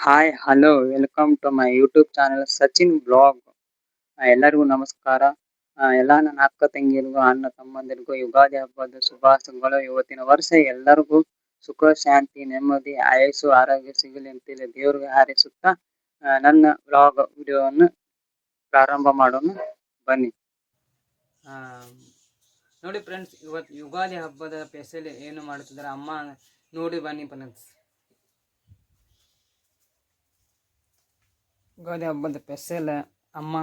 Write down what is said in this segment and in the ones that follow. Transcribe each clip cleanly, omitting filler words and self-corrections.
Hi hello welcome to my YouTube channel Sachin blog. ಎಲ್ಲರಿಗೂ ನಮಸ್ಕಾರ. ಎಲ್ಲ ನನ್ನ ಅಕ್ಕ ತಂಗಿಯರಿಗೂ ಅಣ್ಣ ತಮ್ಮಂದಿರಿಗೂ ಯುಗಾದಿ ಹಬ್ಬದ ಶುಭಾಶಯಗಳು. ಇವತ್ತಿನ ವರ್ಷ ಎಲ್ಲರಿಗೂ ಸುಖ ಶಾಂತಿ ನೆಮ್ಮದಿ ಆಯಸ್ಸು ಆರೋಗ್ಯ ಸಿಗಲಿ ಅಂತೇಳಿ ದೇವ್ರಿಗೆ ಹಾರೈಸುತ್ತಾ ನನ್ನ ಬ್ಲಾಗ್ ವಿಡಿಯೋವನ್ನು ಪ್ರಾರಂಭ ಮಾಡೋಣ ಬನ್ನಿ. ನೋಡಿ ಫ್ರೆಂಡ್ಸ್, ಇವತ್ತು ಯುಗಾದಿ ಹಬ್ಬದ ಸ್ಪೆಷಲ್ ಏನು ಮಾಡುತ್ತಿದ್ದಾರೆ ಅಮ್ಮ ನೋಡಿ ಬನ್ನಿ ಫ್ರೆಂಡ್ಸ್. ಯುಗಾದಿ ಹಬ್ಬದ ಸ್ಪೆಷಲ್ ಅಮ್ಮ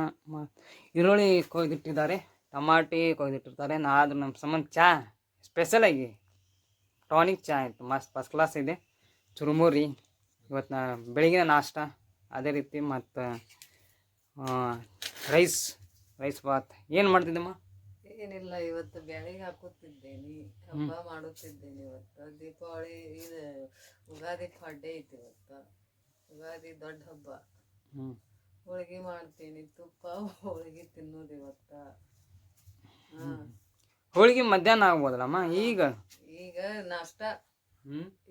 ಈರುಳ್ಳಿ ಕೊಯ್ದಿಟ್ಟಿದ್ದಾರೆ, ಟಮಾಟಿ ಕೊಯ್ದಿಟ್ಟಿರ್ತಾರೆ. ಅದು ನಮ್ಮ ಸಂಬಂಧ ಚಹಾ ಸ್ಪೆಷಲಾಗಿ ಟಾನಿಕ್ ಚಹಾ ಆಯಿತು, ಮಸ್ತ್ ಫಸ್ಟ್ ಕ್ಲಾಸ್ ಇದೆ. ಚುರುಮುರಿ ಇವತ್ತು ಬೆಳಗಿನ ನಾಷ್ಟ. ಅದೇ ರೀತಿ ಮತ್ತು ರೈಸ್ ಬಾತ್. ಏನು ಮಾಡ್ತಿದ್ದಮ್ಮ? ಏನಿಲ್ಲ, ಇವತ್ತು ಬ್ಯಾಳಿಗೆ ಹಾಕುತ್ತಿದ್ದೇನೆ, ಹಬ್ಬ ಮಾಡುತ್ತಿದ್ದೇನೆ. ಇವತ್ತು ದೀಪಾವಳಿ, ಇದು ಯುಗಾದಿ ಪಾಡ್ಯ ಐತಿ. ಇವತ್ತು ಯುಗಾದಿ ದೊಡ್ಡ ಹಬ್ಬ. ಹೋಳಿಗೆ ಮಾಡ್ತೀನಿ, ತುಪ್ಪ ಹೋಳಿಗೆ ತಿನ್ನೋದು ಇವತ್ತು. ಹೋಳಿಗೆ ಮಧ್ಯಾಹ್ನ ಆಗ್ಬೋದಲ್ಲಮ್ಮ? ಈಗ ನಾಷ್ಟ,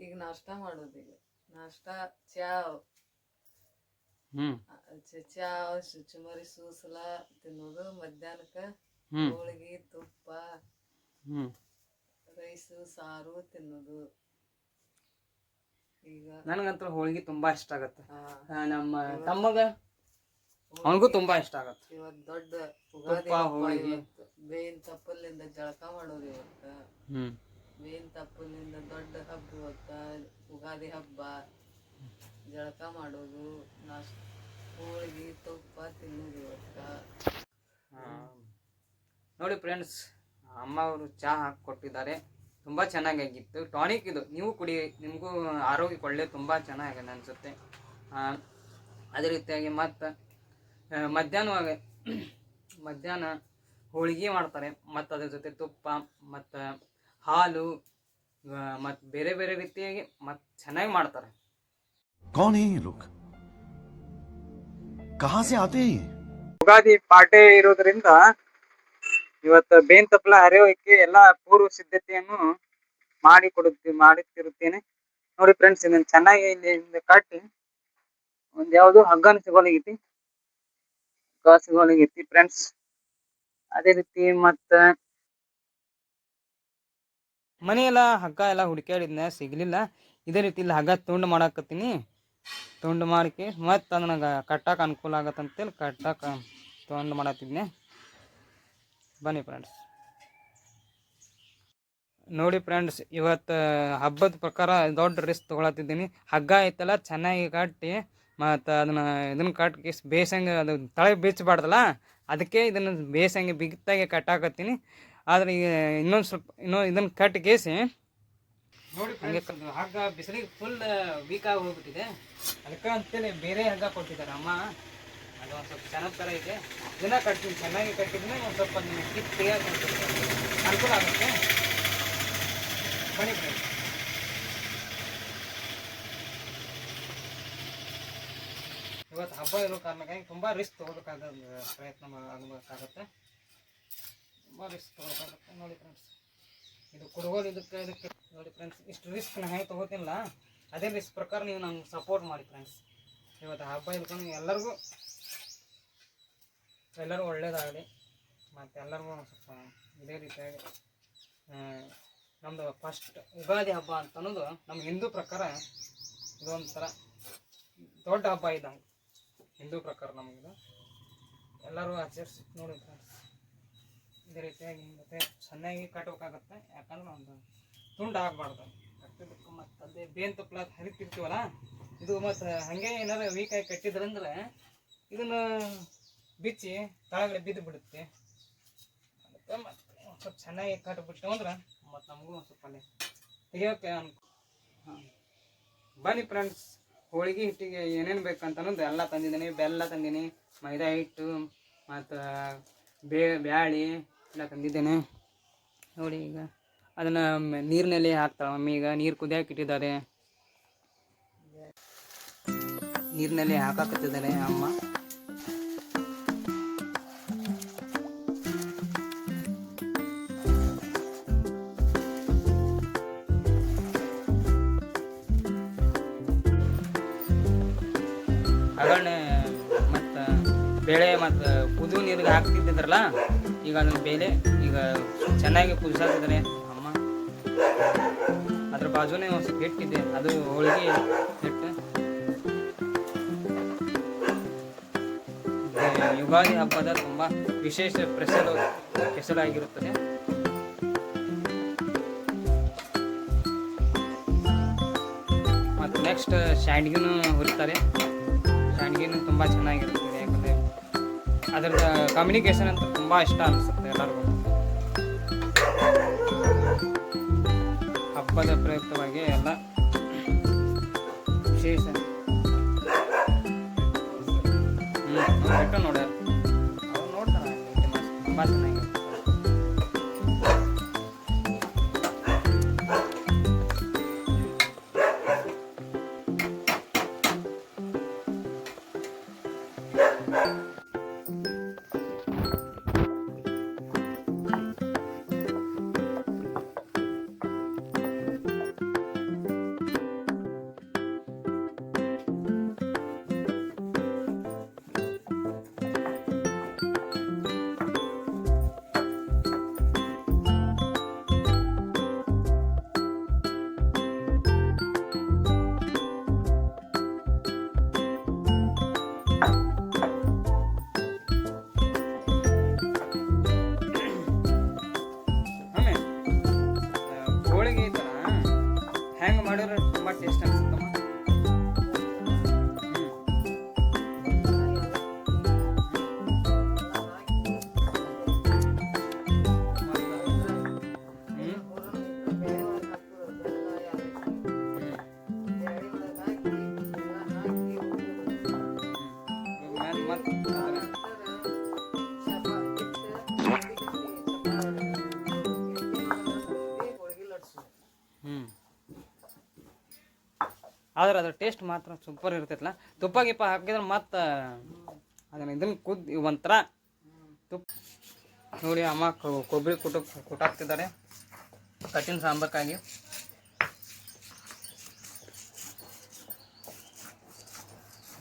ಈಗ ನಾಷ್ಟ ಮಾಡೋದು. ಈಗ ನಾಷ್ಟ ಚಾ ಚುಮರಿ ಸೂಸಲ ತಿನ್ನೋದು. ಮಧ್ಯಾಹ್ನಕ್ಕೆ ಹೋಳಿಗೆ ತುಪ್ಪ ರೈಸು ಸಾರು ತಿನ್ನೋದು. ಈಗ ನನಗಂತೂ ಹೋಳಿಗೆ ತುಂಬಾ ಇಷ್ಟ ಆಗತ್ತೆ. ನಮ್ಮ ತಮ್ಮಗ ಅವನಿಗೂ ತುಂಬಾ ಇಷ್ಟ ಆಗತ್ತೆ. ಇವತ್ತು ದೊಡ್ಡ ಉಗಾದಿ ಹೋಳಿಗೆ. ಬೇವಿನ ತಪ್ಪಲಿಂದ ಜಳಕ ಮಾಡೋದು ಇವತ್ತು. ಬೇವಿನ ತಪ್ಪಲಿಂದ ದೊಡ್ಡ ಹಬ್ಬ ಇವತ್ತು ಉಗಾದಿ ಹಬ್ಬ. ಜಳಕ ಮಾಡೋದು, ಹೋಳಿಗೆ ತುಪ್ಪ ತಿನ್ನೋದು ಇವತ್ತು. ನೋಡಿ ಫ್ರೆಂಡ್ಸ್, ಅಮ್ಮ ಅವರು ಚಹಾ ಹಾಕಿಕೊಟ್ಟಿದ್ದಾರೆ, ತುಂಬ ಚೆನ್ನಾಗಿತ್ತು. ಟಾನಿಕ್ ಇದು, ನೀವು ಕುಡಿ, ನಿಮಗೂ ಆರೋಗ್ಯಕ್ಕೆ ಒಳ್ಳೆ ತುಂಬ ಚೆನ್ನಾಗಿದೆ ಅನಿಸುತ್ತೆ. ಅದೇ ರೀತಿಯಾಗಿ ಮತ್ತು ಮಧ್ಯಾಹ್ನ ಹೋಳಿಗೆ ಮಾಡ್ತಾರೆ, ಮತ್ತು ಅದ್ರ ಜೊತೆ ತುಪ್ಪ ಮತ್ತು ಹಾಲು ಮತ್ತು ಬೇರೆ ಬೇರೆ ರೀತಿಯಾಗಿ ಮತ್ತು ಚೆನ್ನಾಗಿ ಮಾಡ್ತಾರೆ. कौन है ये लोग? कहां से आते हैं? ಯುಗಾದಿ ಪಾಡ್ಯ ಇರೋದ್ರಿಂದ ಇವತ್ತು ಬೇನ್ ತಪ್ಪಲ ಹರಿಯೋಕೆ ಎಲ್ಲ ಪೂರ್ವ ಸಿದ್ಧತೆಯನ್ನು ಮಾಡುತ್ತಿರುತ್ತೇನೆ. ನೋಡಿ ಫ್ರೆಂಡ್ಸ್, ಇದನ್ನು ಚೆನ್ನಾಗಿ ಇಲ್ಲಿ ಕಟ್ಟಿ ಒಂದು ಯಾವುದು ಹಗ್ಗನ ಸಿಗೋಲಿಗೈತಿ ಫ್ರೆಂಡ್ಸ್. ಅದೇ ರೀತಿ ಮತ್ತು ಮನೆಯೆಲ್ಲ ಹಗ್ಗ ಎಲ್ಲ ಹುಡುಕಾಡಿದ್ನ ಸಿಗ್ಲಿಲ್ಲ. ಇದೇ ರೀತಿ ಇಲ್ಲಿ ಹಗ್ಗ ತುಂಡು ಮಾಡಾಕತ್ತೀನಿ. ತುಂಡು ಮಾಡಿಕೆ ಮತ್ತು ಅದನ್ನ ಕಟ್ಟಕ್ಕೆ ಅನುಕೂಲ ಆಗತ್ತಂತೇಳಿ ಕಟ್ಟಕ್ಕೆ ತುಂಡು ಮಾಡತ್ತಿದ್ನೆ. ಬನ್ನಿ ಫ್ರೆಂಡ್ಸ್. ನೋಡಿ ಫ್ರೆಂಡ್ಸ್, ಇವತ್ತು ಹಬ್ಬದ ಪ್ರಕಾರ ದೊಡ್ಡ ರಿಸ್ಕ್ ತೊಗೊಳತ್ತಿದ್ದೀನಿ. ಹಗ್ಗ ಐತಲ್ಲ ಚೆನ್ನಾಗಿ ಕಟ್ಟಿ ಮತ್ತು ಇದನ್ನು ಕಟ್ಟಿ ಬೇಸಂಗೆ, ಅದು ತಳಗೆ ಬೀಚಬಾರ್ದಲ್ಲ, ಅದಕ್ಕೆ ಇದನ್ನು ಬೇಸಂಗೆ ಬಿಗಿತ್ತಾಗಿ ಕಟ್ಟಾಕತ್ತೀನಿ. ಆದರೆ ಈಗ ಇದನ್ನು ಕಟ್ಟಿ ಕೇಸಿ ನೋಡಿ ಹಂಗೆ ಹಗ್ಗ ಬಿಸಿಲಿಗೆ ಫುಲ್ ವೀಕ್ ಆಗಿ ಹೋಗ್ಬಿಟ್ಟಿದೆ. ಅದಕ್ಕೆ ಅಂತೇಳಿ ಬೇರೆ ಹಗ್ಗ ಕೊಟ್ಟಿದ್ದಾರೆ ಅಮ್ಮ. ಅದು ಒಂದು ಸ್ವಲ್ಪ ಚೆನ್ನಾಗಿ ಥರ ಇದೆ. ಇದನ್ನ ಕಟ್ತೀನಿ, ಚೆನ್ನಾಗಿ ಕಟ್ಟಿದ್ರೆ ಒಂದು ಸ್ವಲ್ಪ ಕಿತ್ತು ತೆಗಿಯೋಕೆ ಅನುಕೂಲ ಆಗುತ್ತೆ. ಬನ್ನಿ ಫ್ರೆಂಡ್ಸ್. ಇವತ್ತು ಹಬ್ಬ ಇರೋ ಕಾರಣಕ್ಕಾಗಿ ತುಂಬ ರಿಸ್ಕ್ ತೊಗೋಬೇಕಾದ ಪ್ರಯತ್ನ ಆಗಬೇಕಾಗತ್ತೆ. ತುಂಬ ರಿಸ್ಕ್ ತೊಗೋಬೇಕಾಗತ್ತೆ. ನೋಡಿ ಫ್ರೆಂಡ್ಸ್, ಇದು ಕುಡುಗೋಲು ಇದಕ್ಕೆ ನೋಡಿ ಫ್ರೆಂಡ್ಸ್, ಇಷ್ಟು ರಿಸ್ಕ್ ನಾನು ಹೇಗೆ ತೊಗೋತಿಲ್ಲ, ಅದೇ ರಿಸ್ಕ್ ಪ್ರಕಾರ ನೀವು ನಂಗೆ ಸಪೋರ್ಟ್ ಮಾಡಿ ಫ್ರೆಂಡ್ಸ್. ಇವತ್ತು ಹಬ್ಬ ಇಲ್ಕೊಂಡು ಎಲ್ಲರೂ ಒಳ್ಳೇದಾಗಲಿ, ಮತ್ತು ಎಲ್ಲರಿಗೂ ಸ್ವಲ್ಪ ಇದೇ ರೀತಿಯಾಗಿ ನಮ್ಮದು ಫಸ್ಟ್ ಯುಗಾದಿ ಹಬ್ಬ ಅಂತ ಅನ್ನೋದು ನಮ್ಮ ಹಿಂದೂ ಪ್ರಕಾರ ಇದೊಂಥರ ದೊಡ್ಡ ಹಬ್ಬ ಇದ್ದಂಗೆ. ಹಿಂದೂ ಪ್ರಕಾರ ನಮಗಿದು ಎಲ್ಲರೂ ಆಚರಿಸಿ ನೋಡಿ ಫ್ರೆಂಡ್ಸ್. ಇದೇ ರೀತಿಯಾಗಿ ಮತ್ತೆ ಚೆನ್ನಾಗಿ ಕಟ್ಟಬೇಕಾಗತ್ತೆ, ಯಾಕಂದ್ರೆ ಒಂದು ತುಂಡು ಆಗಬಾರ್ದು ಕಟ್ಟಿದ್ದಕ್ಕೆ. ಮತ್ತು ಅದೇ ಬೇನ್ ತಪ್ಪಲ ಹರಿತಿರ್ತೀವಲ್ಲ, ಇದು ಮತ್ತು ಹಾಗೆ ಏನಾದ್ರು ವೀಕಾಗಿ ಕಟ್ಟಿದ್ರಂದ್ರೆ ಇದನ್ನು ಬಿಚ್ಚಿ ತಳಗಡೆ ಬಿದ್ದು ಬಿಡುತ್ತೆ. ಅದಕ್ಕೆ ಮತ್ತು ಸ್ವಲ್ಪ ಚೆನ್ನಾಗಿ ಕಟ್ಟಿಬಿಟ್ಟು ಅಂದ್ರೆ ಮತ್ತು ನಮಗೂ ಒಂದು ಸ್ವಲ್ಪ ಅಲ್ಲಿ ತೆಗಿಯೋಕ್ಕೆ ಬನ್ನಿ ಫ್ರೆಂಡ್ಸ್. ಹೋಳಿಗೆ ಹಿಟ್ಟಿಗೆ ಏನೇನು ಬೇಕಂತ ಅನ್ನೋದು ಎಲ್ಲ ತಂದಿದ್ದೀನಿ. ಬೆಲ್ಲ ತಂದೀನಿ, ಮೈದಾ ಹಿಟ್ಟು ಮತ್ತು ಬ್ಯಾಳಿ ಎಲ್ಲ ತಂದಿದ್ದೇನೆ. ನೋಡಿ, ಈಗ ಅದನ್ನು ನೀರಿನಲ್ಲಿ ಹಾಕ್ತಾಳೆ ಮಮ್ಮಿ. ಈಗ ನೀರು ಕುದಿಯಕ್ಕೆ ಇಟ್ಟಿದ್ದಾರೆ, ನೀರಿನಲ್ಲಿ ಹಾಕಾಕತ್ತಿದ್ದಾರೆ ಅಮ್ಮ. ಅಗಣೆ ಮತ್ತು ಬೇಳೆ ಮತ್ತು ಕುದಿಯೋ ನೀರಿಗೆ ಹಾಕ್ತಿದ್ದಿದ್ರಲ್ಲ, ಈಗ ಅದನ್ನ ಬೇಳೆ ಈಗ ಚೆನ್ನಾಗಿ ಕುದಿಸಾತಿದ್ದಾರೆ ಅಮ್ಮ. ಅದ್ರ ಬಾಜುನೇ ಒಂದು ಸ್ವಲ್ಪ ಹಿಟ್ಟಿದೆ, ಅದು ಹೋಳಿಗೆ ಹಿಟ್ಟು. ಯುಗಾದಿ ಹಬ್ಬದ ತುಂಬ ವಿಶೇಷ ಸ್ಪೆಷಲ್ ಆಗಿರುತ್ತದೆ. ಮತ್ತು ನೆಕ್ಸ್ಟ್ ಶಾಂಡ್ಗಿನೂ ಹುರಿತಾರೆ. ಶಾಂಡ್ಗಿನೂ ತುಂಬ ಚೆನ್ನಾಗಿರುತ್ತದೆ, ಯಾಕಂದರೆ ಅದರದ ಕಮ್ಯುನಿಕೇಷನ್ ಅಂತ ತುಂಬ ಇಷ್ಟ ಅನಿಸುತ್ತೆ ಎಲ್ಲರಿಗೂ. ಹಬ್ಬದ ಪ್ರಯುಕ್ತವಾಗಿ ಎಲ್ಲ ವಿಶೇಷ ಬಿಟ್ಟು ನೋಡ್ಯಾರ, ಅವ್ರು ನೋಡ್ತಾರೆ ತುಂಬ ಚೆನ್ನಾಗಿರುತ್ತೆ. ಹೋಳಿಗೆ ಈ ಥರ ಹೆಂಗೆ ಮಾಡಿದ್ರೆ ತುಂಬ ಟೇಸ್ಟ್ ಅನ್ಸುತ್ತಮ್ಮ. ಆದ್ರೆ ಅದ್ರ ಟೇಸ್ಟ್ ಮಾತ್ರ ಸೂಪರ್ ಇರ್ತೈತಲ್ಲ. ತುಪ್ಪ ಗಿಪ್ಪ ಹಾಕಿದ್ರೆ ಮತ್ತು ಅದನ್ನು ಇದನ್ನು ಒಂಥರ ತುಪ್ಪ. ನೋಡಿ ಅಮ್ಮ ಕೊಬ್ಬರಿ ಕುಟ್ಟಾಕ್ತಿದ್ದಾರೆ ಕಟ್ಟಿನ ಸಾಂಬಾರ್ಕಾಗಿ.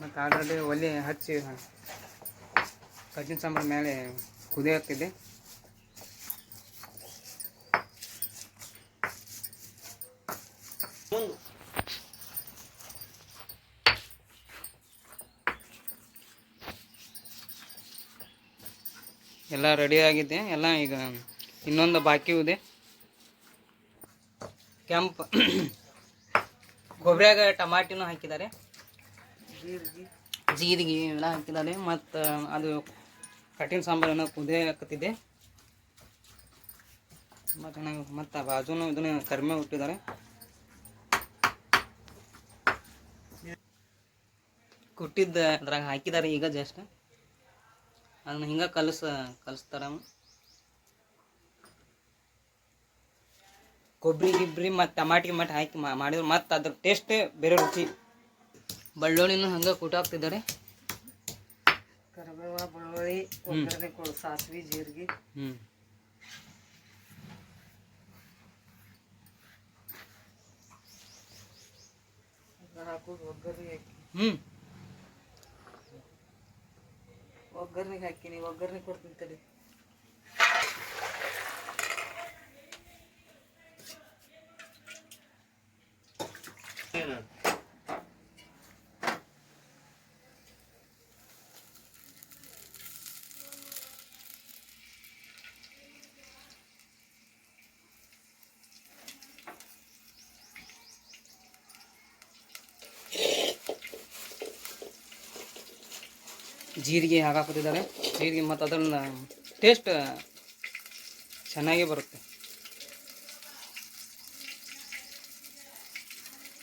ಮತ್ತು ಆಲ್ರೆಡಿ ಒಲೆ ಹಚ್ಚಿ ಕಟ್ಟಿನ ಸಾಂಬಾರು ಮೇಲೆ ಕುದಿಯುತ್ತಿದೆ. ಎಲ್ಲ ರೆಡಿ ಆಗಿದೆ, ಎಲ್ಲ ಈಗ ಇನ್ನೊಂದು ಬಾಕಿ ಇದೆ. ಕೆಂಪು ಕೊಬ್ಬರಿಯಾಗ ಟಮಾಟಿನೂ ಹಾಕಿದ್ದಾರೆ, ಜೀರಿಗೆ ಎಲ್ಲ ಹಾಕಿದ್ದಾರೆ. ಮತ್ತು ಅದು ಕಟ್ಟಿನ ಸಾಂಬಾರನ್ನು ಕುದಿಯಾಕತ್ತಿದೆ ತುಂಬ ಚೆನ್ನಾಗಿ. ಮತ್ತು ಬಾಜುನು ಇದನ್ನು ಕಡಿಮೆ ಹುಟ್ಟಿದ್ದಾರೆ. ಕುಟ್ಟಿದ್ದ ಅದ್ರಾಗ ಹಾಕಿದ್ದಾರೆ ಈಗ ಜಸ್ಟ್. ಅದನ್ನ ಹಿಂಗೆ ಕಲಿಸ್ತಾರ. ಕೊಬ್ಬರಿ ಗಿಬ್ರಿ ಮತ್ತು ಟಮಾಟಿ ಹಾಕಿ ಮಾಡಿದ್ರೆ ಮತ್ತು ಅದ್ರ ಟೇಸ್ಟೇ ಬೇರೆ ರುಚಿ. ಬೆಳ್ಳುಳ್ಳಿನೂ ಹಂಗೆ ಕುಟ್ಟಾಕ್ತಿದ್ದಾರೆ. ಕರಿಬೇವ, ಬೆಳ್ಳುಳ್ಳಿ, ಒಗ್ಗರಣೆ ಕೊಡು, ಸಾಸಿವೆ, ಜೀರಿಗೆ. ಹಾಕೋದು ಒಗ್ಗರಣೆ ಹಾಕಿ. ಒಗ್ಗರ್ನಿಗೆ ಹಾಕಿನಿ, ಒಗ್ಗರ್ನಿ ಕೊಡ್ತೀನಿ ತಡಿ. ಜೀರಿಗೆ ಹಾಕಾಕತ್ತಿದ್ದಾರೆ. ಜೀರಿಗೆ ಮತ್ತು ಅದನ್ನ ಟೇಸ್ಟ್ ಚೆನ್ನಾಗೇ ಬರುತ್ತೆ.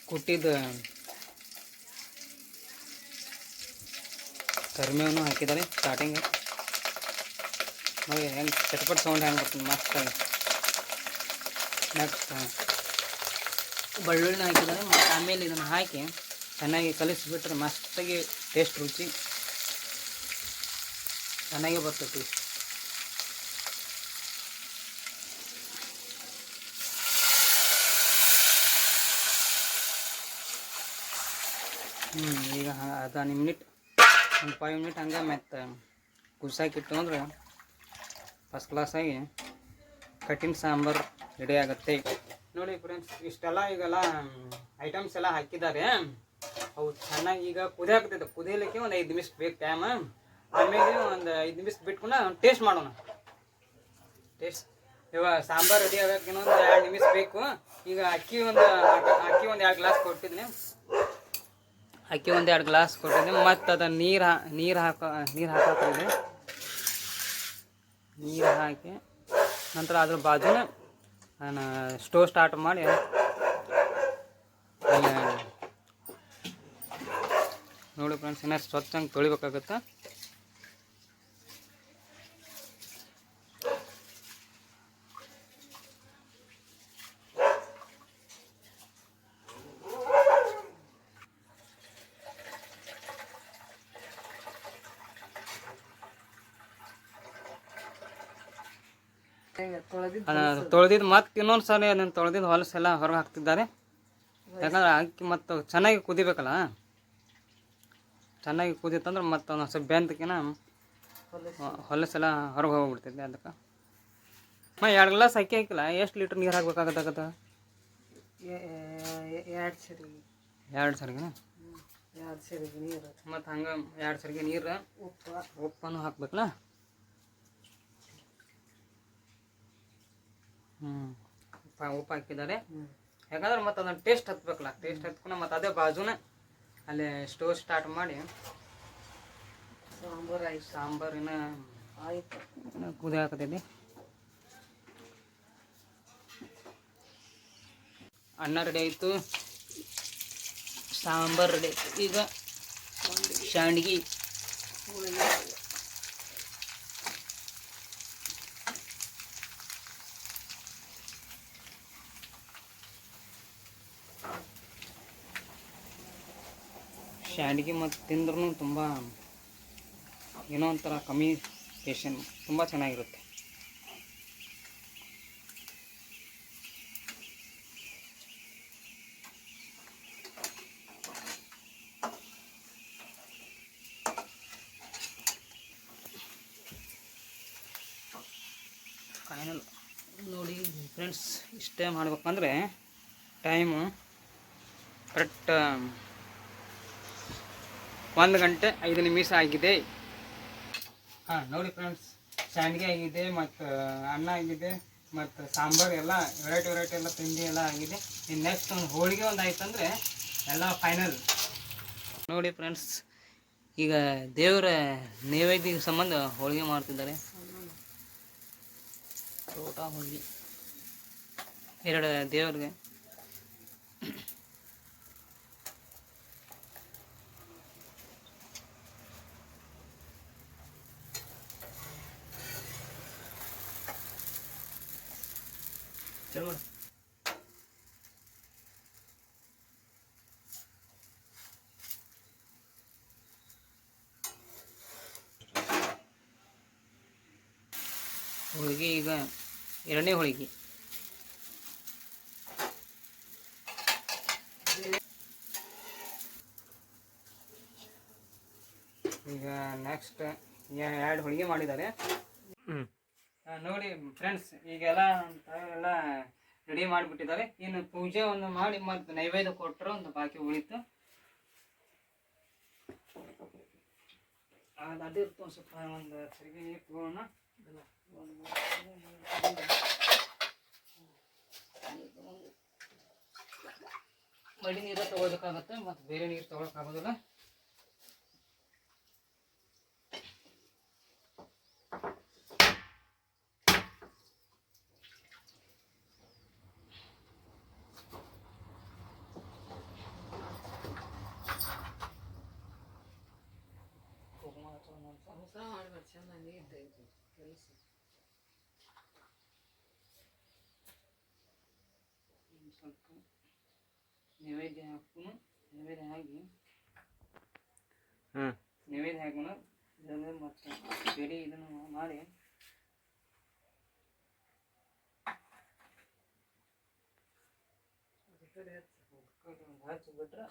ಕುಟ್ಟಿದ ಕರಿಬೇವನ್ನು ಹಾಕಿದ್ದಾರೆ ಸ್ಟಾರ್ಟಿಂಗ್. ನೋಡಿ ಹೆಂಗೆ ಚಟ್ಪಟ್ ಸೌಂಡ್ ಹೆಂಗೆ ಬರ್ತದೆ ಮಸ್ತಾಗಿ. ನೆಕ್ಸ್ಟ್ ಬೆಳ್ಳುಳ್ಳಿನ ಹಾಕಿದ್ದಾರೆ. ಮತ್ತು ಆಮೇಲೆ ಇದನ್ನು ಹಾಕಿ ಚೆನ್ನಾಗಿ ಕಲಿಸಿಬಿಟ್ರೆ ಮಸ್ತಾಗಿ ಟೇಸ್ಟ್ ರುಚಿ ಚೆನ್ನಾಗೇ ಬರ್ತೈತಿ. ಈಗ 10 ಮಿನಿಟ್ ಒಂದು 5 ಮಿನಿಟ್ ಹಂಗೆ ಮತ್ತು ಕುದಿಸಾಕಿಟ್ಟು ಅಂದ್ರೆ ಫಸ್ಟ್ ಕ್ಲಾಸಾಗಿ ಕಟ್ಟಿನ ಸಾಂಬಾರು ರೆಡಿ ಆಗುತ್ತೆ. ನೋಡಿ ಫ್ರೆಂಡ್ಸ್, ಇಷ್ಟೆಲ್ಲ ಈಗೆಲ್ಲ ಐಟಮ್ಸ್ ಎಲ್ಲ ಹಾಕಿದ್ದಾರೆ. ಅವು ಚೆನ್ನಾಗಿ ಈಗ ಕುದಿಯಾಕತ್ತೈತೆ. ಕುದಿಯಲಿಕ್ಕೆ ಒಂದು 5 ನಿಮಿಷ ಬೇಕು ಟೈಮ್. ಆಮೇಲೆ ಒಂದು 5 ನಿಮಿಷ ಬಿಟ್ಕೊಂಡು ಟೇಸ್ಟ್ ಮಾಡೋಣ. ಟೇಸ್ಟ್ ಇವಾಗ ಸಾಂಬಾರು ರೆಡಿ ಆಗೋಕೆ ಇನ್ನೊಂದು 2 ನಿಮಿಷ ಬೇಕು. ಈಗ ಅಕ್ಕಿ ಒಂದು 2 ಗ್ಲಾಸ್ ಕೊಟ್ಟಿದ್ದೀನಿ. ಅಕ್ಕಿ ಒಂದು 2 ಗ್ಲಾಸ್ ಕೊಟ್ಟಿದ್ದೀನಿ. ಮತ್ತು ಅದನ್ನು ನೀರು ಹಾಕೋಕ್ಕಿದೆ. ನೀರು ಹಾಕಿ ನಂತರ ಅದ್ರ ಬಾಜುನ ನಾನು ಸ್ಟೋವ್ ಸ್ಟಾರ್ಟ್ ಮಾಡಿ ಅಲ್ಲಿ ನೋಡಿ ಫ್ರೆಂಡ್ಸ್, ಇನ್ನೂ ಸ್ವಚ್ಛಂಗೆ ತೊಳಿಬೇಕಾಗತ್ತೆ. ತೊಳೆದಿದ್ದು ಮತ್ತೆ ಇನ್ನೊಂದು ಸಲ ನಾನು ತೊಳೆದಿದ್ದು ಹೊಲಸೆಲ್ಲ ಹೊರಗೆ ಹಾಕ್ತಿದ್ದಾರೆ. ಯಾಕಂದ್ರೆ ಅಕ್ಕಿ ಮತ್ತು ಚೆನ್ನಾಗಿ ಕುದಿಬೇಕಲ್ಲ. ಚೆನ್ನಾಗಿ ಕುದೀತಂದ್ರೆ ಮತ್ತು ಒಂದು ಸ್ವಲ್ಪ ಬೆಂದಕಿನ ಹೊಲಸೆಲ್ಲ ಹೊರಗೆ ಹೋಗ್ಬಿಡ್ತೈತೆ. ಅದಕ್ಕೆ 2 ಗ್ಲಾಸ್ ಅಕ್ಕಿ ಹಾಕಿಲ್ಲ. ಎಷ್ಟು ಲೀಟ್ರ್ ನೀರು ಹಾಕ್ಬೇಕಾಗತ್ತಾಗತ್ತ? 2 ಸರಿಗೆ. 2 ಸರಿಗೆನಾ? 2 ಸರಿಗೆ ನೀರು ಮತ್ತು ಹಂಗೆ 2 ಸರಿಗೆ ನೀರು, ಉಪ್ಪನ್ನು ಹಾಕ್ಬೇಕಲ್ಲ. ಉಪ್ಪು ಹಾಕಿದ್ದಾರೆ. ಯಾಕಂದ್ರೆ ಮತ್ತು ಅದನ್ನು ಟೇಸ್ಟ್ ಹತ್ಬೇಕಲ್ಲ. ಟೇಸ್ಟ್ ಹತ್ಕೊಂಡು ಮತ್ತು ಅದೇ ಬಾಜುನ ಅಲ್ಲಿ ಸ್ಟೋವ್ ಸ್ಟಾರ್ಟ್ ಮಾಡಿ ಸಾಂಬಾರಿನ ಆಯ್ತು. ಕುದಿ ಹಾಕತೈತಿ. ಅನ್ನ ರೆಡಿ ಆಯಿತು, ಸಾಂಬಾರು ರೆಡಿ ಆಯಿತು. ಈಗ ಶಾಂಡ್ಗಿ ಶಾಂಡ್ಗಿ ಮತ್ತು ತಿಂದ್ರೂ ತುಂಬ ಏನೋ ಒಂಥರ ಕಮ್ಯುನಿಕೇಷನ್ ತುಂಬ ಚೆನ್ನಾಗಿರುತ್ತೆ. ಫೈನಲ್ ನೋಡಿ ಫ್ರೆಂಡ್ಸ್, ಇಷ್ಟೇ ಮಾಡ್ಬೇಕಂದ್ರೆ ಟೈಮು ಕರೆಕ್ಟ್ 1 ಗಂಟೆ 5 ನಿಮಿಷ ಆಗಿದೆ. ನೋಡಿ ಫ್ರೆಂಡ್ಸ್, ಶಾಂಡ್ಗೆ ಆಗಿದೆ, ಮತ್ತು ಅನ್ನ ಆಗಿದೆ, ಮತ್ತು ಸಾಂಬಾರು ಎಲ್ಲ ವೆರೈಟಿ ಎಲ್ಲ ತಿಂಡಿ ಎಲ್ಲ ಆಗಿದೆ. ಇನ್ನು ನೆಕ್ಸ್ಟ್ ಒಂದು ಹೋಳಿಗೆ ಒಂದು ಆಯ್ತಂದರೆ ಎಲ್ಲ ಫೈನಲ್. ನೋಡಿ ಫ್ರೆಂಡ್ಸ್, ಈಗ ದೇವರ ನೈವೇದ್ಯ ಸಂಬಂಧ ಹೋಳಿಗೆ ಮಾಡ್ತಿದ್ದಾರೆ. ಊಟ ಹೋಳಿಗೆ 2 ದೇವ್ರಿಗೆ. ಚಲೋ ಹೋಳಿಗೆ. ಈಗ 2ನೇ ಹೋಳಿಗೆ. ಈಗ ನೆಕ್ಸ್ಟ್ 2 ಹೋಳಿಗೆ ಮಾಡಿದ್ದಾರೆ. ನೋಡಿ ಫ್ರೆಂಡ್ಸ್, ಈಗೆಲ್ಲ ಎಲ್ಲ ರೆಡಿ ಮಾಡಿಬಿಟ್ಟಿದ್ದಾರೆ. ಇನ್ನು ಪೂಜೆ ಒಂದು ಮಾಡಿ ಮತ್ತು ನೈವೇದ್ಯ ಕೊಟ್ಟರು ಒಂದು ಬಾಕಿ ಉಳಿತು. ಅದಿರ್ತು ಒಂದು ಸ್ವಲ್ಪ ಒಂದು ಸರಿಗೆ ನೀರು ತಗೊಳ್ಳೋಣ. ಮಡಿ ನೀರು ತಗೋಬೇಕಾಗತ್ತೆ, ಮತ್ತು ಬೇರೆ ನೀರು ತಗೊಳಕ್ಕಾಗೋದಿಲ್ಲ. ಚೆನ್ನಾಗಿ ಕೆಲಸ ಸ್ವಲ್ಪ ನೈವೇದ್ಯ ಹಾಕೋಣ. ನೈವೇದ್ಯ ಹಾಕಿ ನೈವೇದ್ಯ ಹಾಕೋಣ. ಇದನ್ನು ಮತ್ತು ಬೇರೆ ಇದನ್ನು ಮಾಡಿ ಹಚ್ಚಿಬಿಟ್ರೆ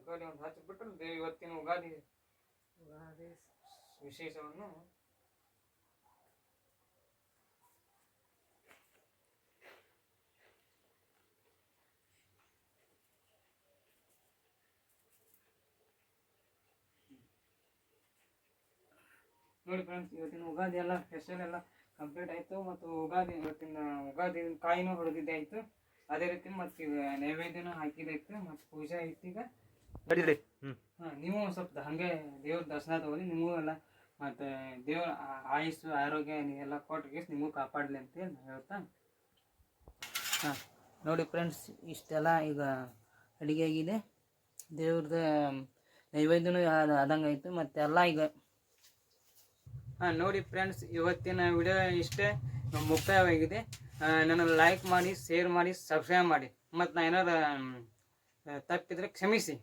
ತುಕಾಲಿ ಒಂದು ಹಚ್ಚಿಬಿಟ್ರೆ ಇವತ್ತಿನ ಉಗಾದಿ ಉಗಾದಿ ವಿಶೇಷವನ್ನು ನೋಡಿ ಫ್ರೆಂಡ್ಸ್, ಇವತ್ತಿನ ಉಗಾದಿ ಎಲ್ಲ ಸ್ಪೆಷಲ್ ಎಲ್ಲ ಕಂಪ್ಲೀಟ್ ಆಯಿತು. ಮತ್ತು ಇವತ್ತಿನ ಉಗಾದಿ ಕಾಯಿನೂ ಹೊಡೆದಿದ್ದೆ ಆಯಿತು. ಅದೇ ರೀತಿ ಮತ್ತು ಈಗ ನೈವೇದ್ಯನೂ ಹಾಕಿದಾಯ್ತು ಮತ್ತು ಪೂಜೆ ಆಯ್ತು. ಈಗ ನಡೀರಿ. ಹಾಂ, ನೀವು ಒಂದು ಸ್ವಲ್ಪ ಹಾಗೆ ದೇವ್ರ ದರ್ಶನ ತಗೊಳ್ಳಿ. ನಿಮಗೂ ಎಲ್ಲ ಮತ್ತು ದೇವ್ರ ಆಯುಸ್ಸು ಆರೋಗ್ಯ ನೀವೆಲ್ಲ ಕೊಟ್ಟಿಗೆ ನಿಮಗೂ ಕಾಪಾಡಲಿ ಅಂತೇಳಿ ನಾನು ಹೇಳ್ತಾ. ಹಾಂ ನೋಡಿ ಫ್ರೆಂಡ್ಸ್, ಇಷ್ಟೆಲ್ಲ ಈಗ ಅಡುಗೆ ಆಗಿದೆ. ದೇವ್ರದ್ದು ನೈವೇದ್ಯನೂ ಆದಂಗೆ ಆಯಿತು. ಮತ್ತೆಲ್ಲ ಈಗ ಹಾಂ ನೋಡಿ ಫ್ರೆಂಡ್ಸ್, ಇವತ್ತಿನ ವಿಡಿಯೋ ಇಷ್ಟೇ ಮುಕ್ತಾಯವಾಗಿದೆ. ನನ್ನ ಲೈಕ್ ಮಾಡಿ, ಶೇರ್ ಮಾಡಿ, ಸಬ್ಸ್ಕ್ರೈಬ್ ಮಾಡಿ. ಮತ್ತು ನಾ ಏನಾರು ತಪ್ಪಿದ್ರೆ ಕ್ಷಮಿಸಿ.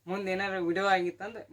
ಮುಂದೆ ಏನಾರು ವಿಡಿಯೋ ಆಗಿತ್ತಂದ್ರೆ